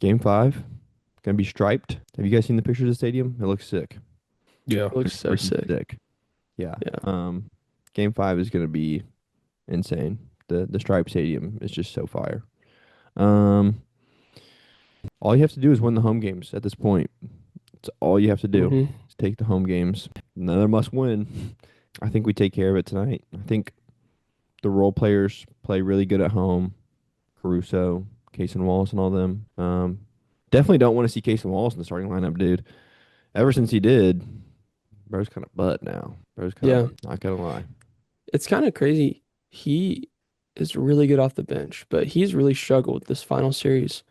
Game 5, gonna be striped. Have you guys seen the picture of the stadium? It looks sick. Yeah. It looks Looks so freaking sick. sick. Yeah. Yeah. Game 5 is gonna be insane. The striped stadium is just so fire. Um, all you have to do is win the home games at this point. It's all you have to do hmm is take the home games. Another must win. I think we take care of it tonight. I think the role players play really good at home. Caruso, Case and Wallace, and all them. Definitely don't want to see Case and Wallace in the starting lineup, dude. Ever since he did, bro's kind of butt now. Bro's kind of Yeah. butt, not gonna lie. It's kind of crazy. He is really good off the bench, but he's really struggled this final series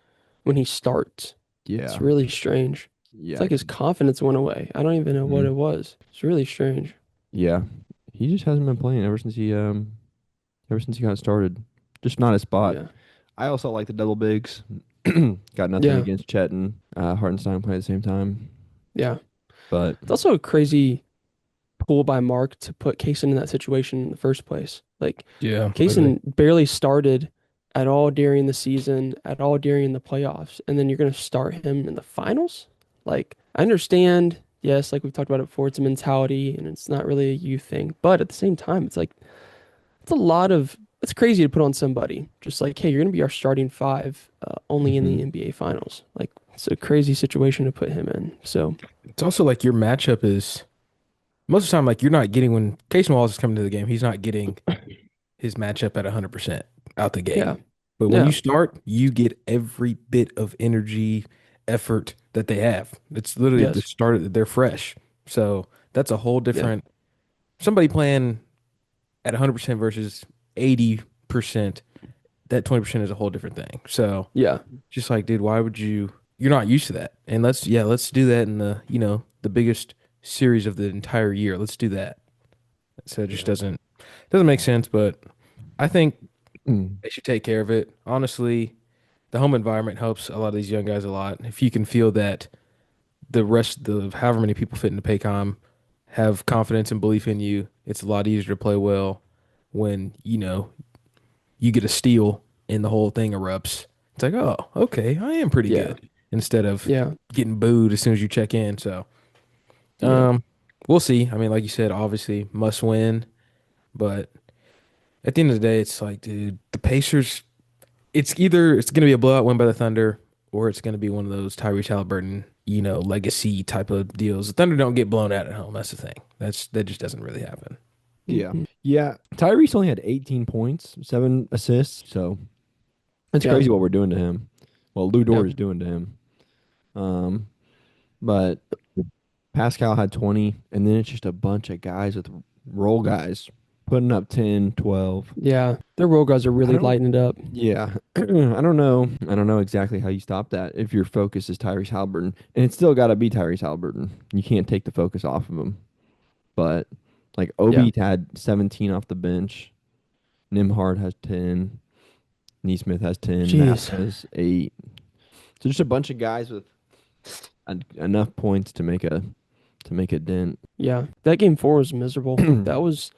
when he starts. It's Yeah, really strange. It's yeah, like his confidence went away. I don't even know what mhm. it was. It's really strange. Yeah. He just hasn't been playing ever since he got started. Just not his spot. Yeah. I also like the double bigs. Got nothing Yeah. against Chet and Hartenstein playing at the same time, Yeah. but It's also a crazy pull by Mark to put Kaysen in that situation in the first place. Like Yeah. I agree. Kaysen barely started at all during the season, at all during the playoffs, and then you're gonna start him in the finals? Like, I understand, yes, like we've talked about it before, it's a mentality and it's not really a youth thing, but at the same time, it's like it's a lot of it's crazy to put on somebody. Just like, hey, you're gonna be our starting five, only in the mhm. NBA finals. Like, it's a crazy situation to put him in. So, It's also like your matchup is most of the time like you're not getting when Casey Wallace is coming to the game, he's not getting his matchup at 100% out the gate. yeah, But when you yeah, start, you get every bit of energy, effort that they have. It's literally the yes, start. They're fresh. So that's a whole yeah, different somebody playing at 100% versus 80%. That 20% is a whole different thing. So yeah, just like, dude, why would you? You're not used to that. And let's do that in the biggest series of the entire year. Let's do that. So it just Yeah. doesn't make sense, but I think Mm. they should take care of it. Honestly, the home environment helps a lot of these young guys a lot. If you can feel that the rest of however many people fit into Paycom have confidence and belief in you, it's a lot easier to play well when, you get a steal and the whole thing erupts. It's like, oh, okay, I am pretty yeah, good instead of yeah, getting booed as soon as you check in. So, yeah, um, we'll see. I mean, like you said, obviously must win, but at the end of the day, it's like, dude, the Pacers, it's gonna be a blowout win by the Thunder, or it's gonna be one of those Tyrese Halliburton, legacy type of deals. The Thunder don't get blown out at home. That's the thing. That just doesn't really happen. Yeah. hmm Yeah. Tyrese only had 18 points, 7 assists. So it's yeah, crazy what we're doing to him. Well, Lou yeah. Dort is doing to him. Um, but Pascal had 20, and then it's just a bunch of guys with role guys putting up 10, 12. Yeah, their role guys are I really don't, lighting it up. yeah, I don't know. I don't know exactly how you stop that if your focus is Tyrese Halliburton. And it's still got to be Tyrese Halliburton. You can't take the focus off of him. But like Yeah. Obi had 17 off the bench. Nimhard has 10. Neesmith has 10. Nash Jeez. has 8. So just a bunch of guys with enough points to make a dent. Yeah. That game four was miserable. That was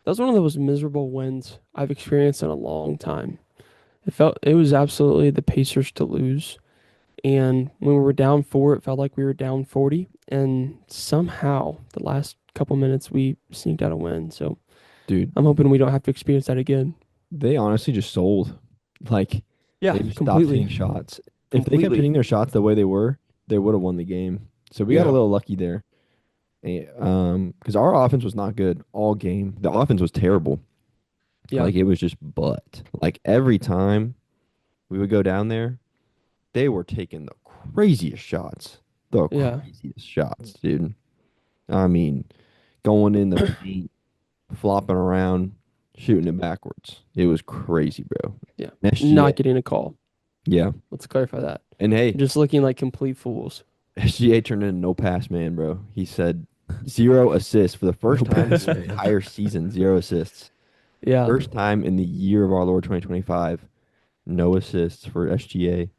one of the most miserable wins I've experienced in a long time. It was absolutely the Pacers to lose. And when we were down four, it felt like we were down 40. And somehow the last couple minutes we sneaked out a win. So Dude, I'm hoping we don't have to experience that again. they honestly just sold. Like Yeah, they just stopped completely. hitting shots. If they kept Completely. hitting their shots the way they were, they would have won the game. So we got a Yeah. little lucky there. Because our offense was not good all game. The offense was terrible. Yeah. Like it was just butt. Like every time we would go down there, they were taking the craziest shots. The Yeah. craziest shots, dude. I mean, going in the paint, flopping around, shooting it backwards. It was crazy, bro. Yeah. SGA. Not getting a call. Yeah. Let's clarify that. And hey, Just looking like complete fools. SGA turned in no pass man, bro. He said 0 assists for the No first time in pass, the man. entire season. 0 assists. Yeah. First time in the year of our Lord 2025. No assists for SGA.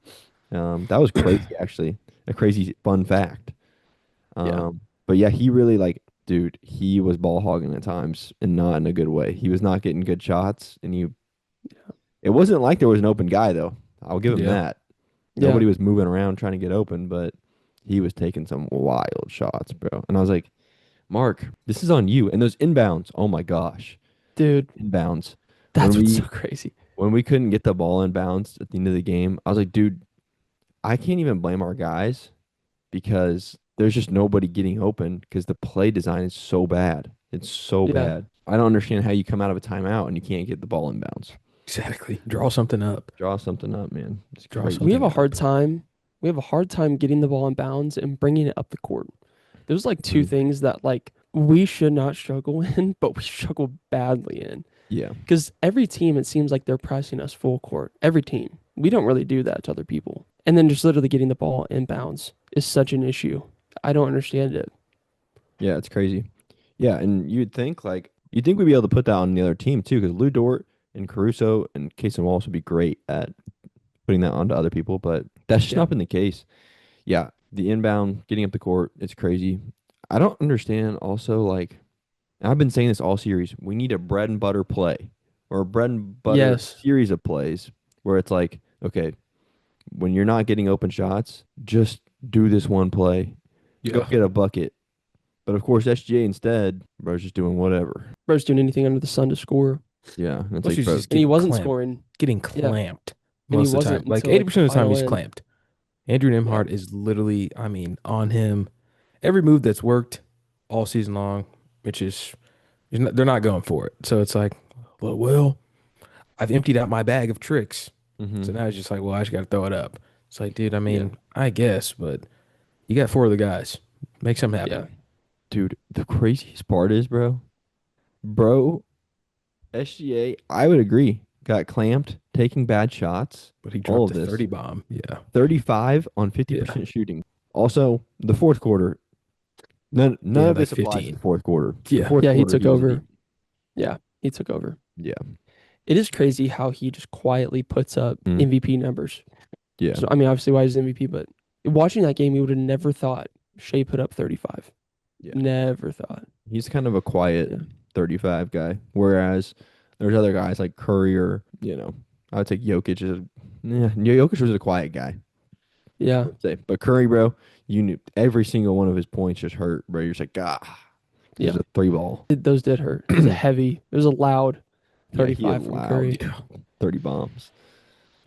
That was crazy, actually. A crazy fun fact. Yeah. But yeah, he really like, dude, he was ball hogging at times and not in a good way. He was not getting good shots, and it wasn't like there was an open guy though. I'll give him Yeah. that. Yeah. Nobody was moving around trying to get open, but he was taking some wild shots, bro. And I was like, Mark, this is on you. And those inbounds, oh my gosh, Dude, inbounds. that's When what's so we crazy. when we couldn't get the ball inbounds at the end of the game, I was like, dude, I can't even blame our guys because there's just nobody getting open because the play design is so bad. It's so Yeah. bad. I don't understand how you come out of a timeout and you can't get the ball inbounds. Exactly. Draw something up. Draw something up, man. It's Draw crazy. something We have a up. hard time. We have a hard time getting the ball in bounds and bringing it up the court. There's like two Mhm. things that like we should not struggle in, but we struggle badly in. Yeah. Because every team, it seems like they're pressing us full court. Every team. We don't really do that to other people. And then just literally getting the ball in bounds is such an issue. I don't understand it. Yeah, it's crazy. Yeah, and you'd think we'd be able to put that on the other team too, because Lou Dort and Caruso and Case and Wallace would be great at putting that onto other people, but that's just Yeah. not been the case. Yeah, the inbound, getting up the court, it's crazy. I don't understand also I've been saying this all series. We need a bread and butter play or a bread and butter Yes. series of plays where it's like, okay, when you're not getting open shots, just do this one play. Go Yeah. get a bucket. But of course, SGA instead, bro's just doing whatever. Bro's doing anything under the sun to score. Yeah, and it's Plus he's bro, just And he getting wasn't clamped. sking. Getting Yeah. clamped And he most of the wasn't time. Like until, like, 80% of the time final he's end. clamped. Andrew Nemhart is literally, I mean, on him. Every move that's worked all season long, which is they're not going for it. So it's like, well, I've emptied out my bag of tricks. mhm. So now it's just like, well, I just got to throw it up. It's like, dude, I mean, I guess, but you got 4 of the guys. Make something happen. Yeah. Dude, the craziest part is, bro, SGA, I would agree, got clamped, taking bad shots, But he all dropped of a this. 30 bomb. Yeah. 35 on 50% shooting. Also, the fourth quarter, none Yeah, of like this applies to 15. the fourth quarter. The Yeah. fourth Yeah, he quarter, took was over. elite. Yeah, he took over. Yeah. It is crazy how he just quietly puts up Mm. MVP numbers. Yeah. So I mean, obviously, why he's MVP, but watching that game, you would have never thought Shea put up 35. Yeah. Never thought. He's kind of a quiet Yeah. 35 guy, whereas there's other guys like Curry or, I would take Jokic Jokic was a quiet guy, Yeah, I'd say. But Curry, bro, you knew every single one of his points just hurt, bro. You're just like, this is Yeah. a 3-ball. those did hurt. It was a heavy. It was a loud Yeah, he 35 from allowed Curry. 30 bombs.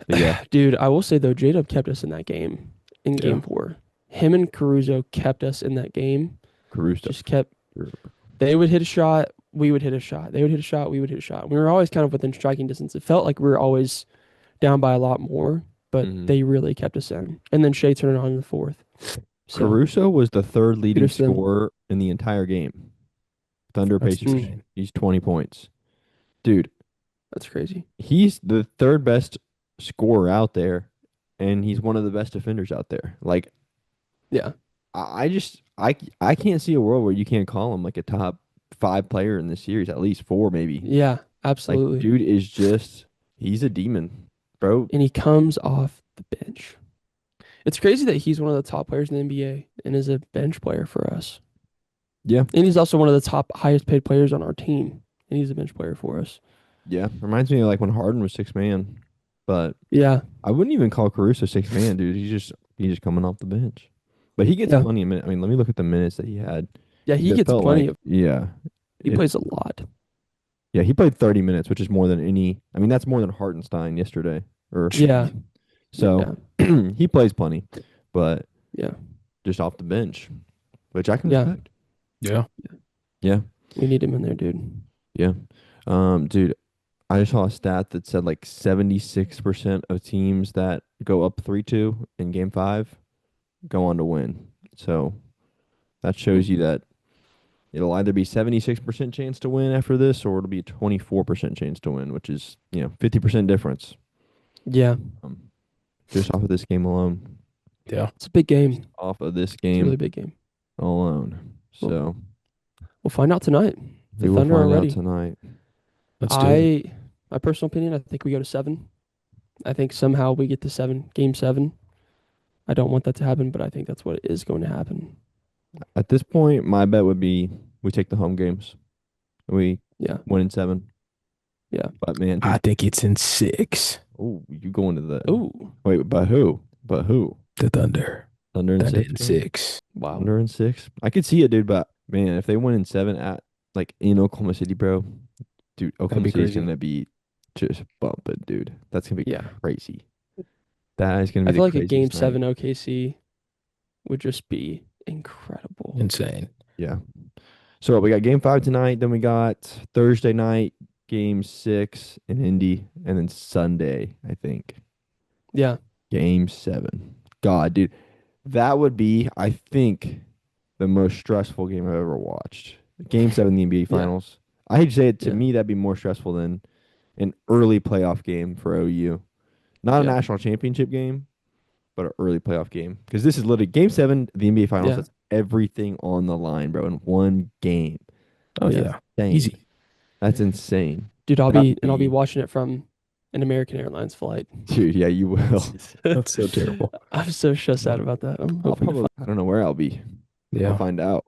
But yeah, Dude, I will say though, J-Dub kept us in that game. In Yeah. game 4, him and Caruso kept us in that game. Caruso. Just kept. They would hit a shot, we would hit a shot. They would hit a shot, we would hit a shot. We were always kind of within striking distance. It felt like we were always down by a lot more, but Mhm. they really kept us in. And then Shea turned it on in the fourth. So, Caruso was the third leading Peterson. scorer in the entire game. Thunder That's Pacers. insane. He's 20 points. Dude, that's crazy. he's the third best scorer out there, and he's one of the best defenders out there. Like, Yeah. I can't see a world where you can't call him like a top 5 player in this series, at least 4 maybe. Yeah, Like, absolutely. dude is he's a demon, bro. And he comes off the bench. It's crazy that he's one of the top players in the NBA and is a bench player for us. Yeah, And he's also one of the top highest paid players on our team. And he's a bench player for us. yeah. Reminds me of like when Harden was 6-man, but Yeah. I wouldn't even call Caruso 6-man, dude. He's just coming off the bench. But he gets Yeah. plenty of minutes. I mean, let me look at the minutes that he had. Yeah, he It gets felt plenty like- of Yeah. he It- plays a lot. Yeah, he played 30 minutes, which is more than any. I mean, that's more than Hartenstein yesterday. Or Yeah. So Yeah. he plays plenty, but Yeah. just off the bench, which I can Yeah. respect. Yeah. Yeah. We need him in there, dude. Yeah. Dude, I just saw a stat that said like 76% of teams that go up 3-2 in game 5 go on to win. So that shows you that it'll either be 76% chance to win after this, or it'll be 24% chance to win, which is, 50% difference. Yeah. Just off of this game alone. Yeah. It's a big game. Off of this It's a game really big game. alone. So We'll find out tonight. The we will Thunder are find ready. out tonight. Let's do it. My personal opinion, I think we go to 7. I think somehow we get to 7, game 7. I don't want that to happen, but I think that's what is going to happen. At this point, my bet would be we take the home games. We Yeah. win in 7. Yeah. But man, I think it's in 6. oh, you going to the Ooh. wait, but who? But who? The Thunder. Thunder and Thunder six. in bro? 6. Wow. Thunder and 6. I could see it, dude. But man, if they win in 7 at like in Oklahoma City, bro, dude, Oklahoma be City's crazy. gonna be just bumping, dude. That's gonna be Yeah. crazy. That is gonna I be feel the like a craziest game night. 7 OKC would just be incredible. Insane. Yeah. So we got game 5 tonight. Then we got Thursday night, game 6 in Indy, and then Sunday, I think, Yeah. game 7. God, dude, that would be, I think, the most stressful game I've ever watched. Game 7 in the NBA Finals. I hate to say it, to Yeah. me, that'd be more stressful than an early playoff game for OU. Not a Yeah. national championship game, but an early playoff game. Because this is literally game 7, the NBA Finals. Yeah. That's everything on the line, bro, in one game. Oh, Yeah. yeah. Insane. Easy. That's insane. Dude, I'll That'd be be- watching it from an American Airlines flight. Dude, yeah, you will. That's so terrible. I'm so stressed out about that. I'm I'll hoping to probably, I don't know where I'll be. I'll Yeah. find out.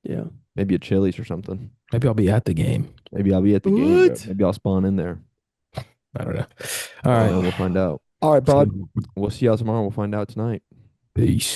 yeah. Maybe a Chili's or something. Maybe I'll be at the game. Maybe I'll be at the game. Bro. What? Maybe I'll spawn in there. I don't know. All right. We'll find out. All right, bud. We'll see y'all tomorrow. We'll find out tonight. Peace.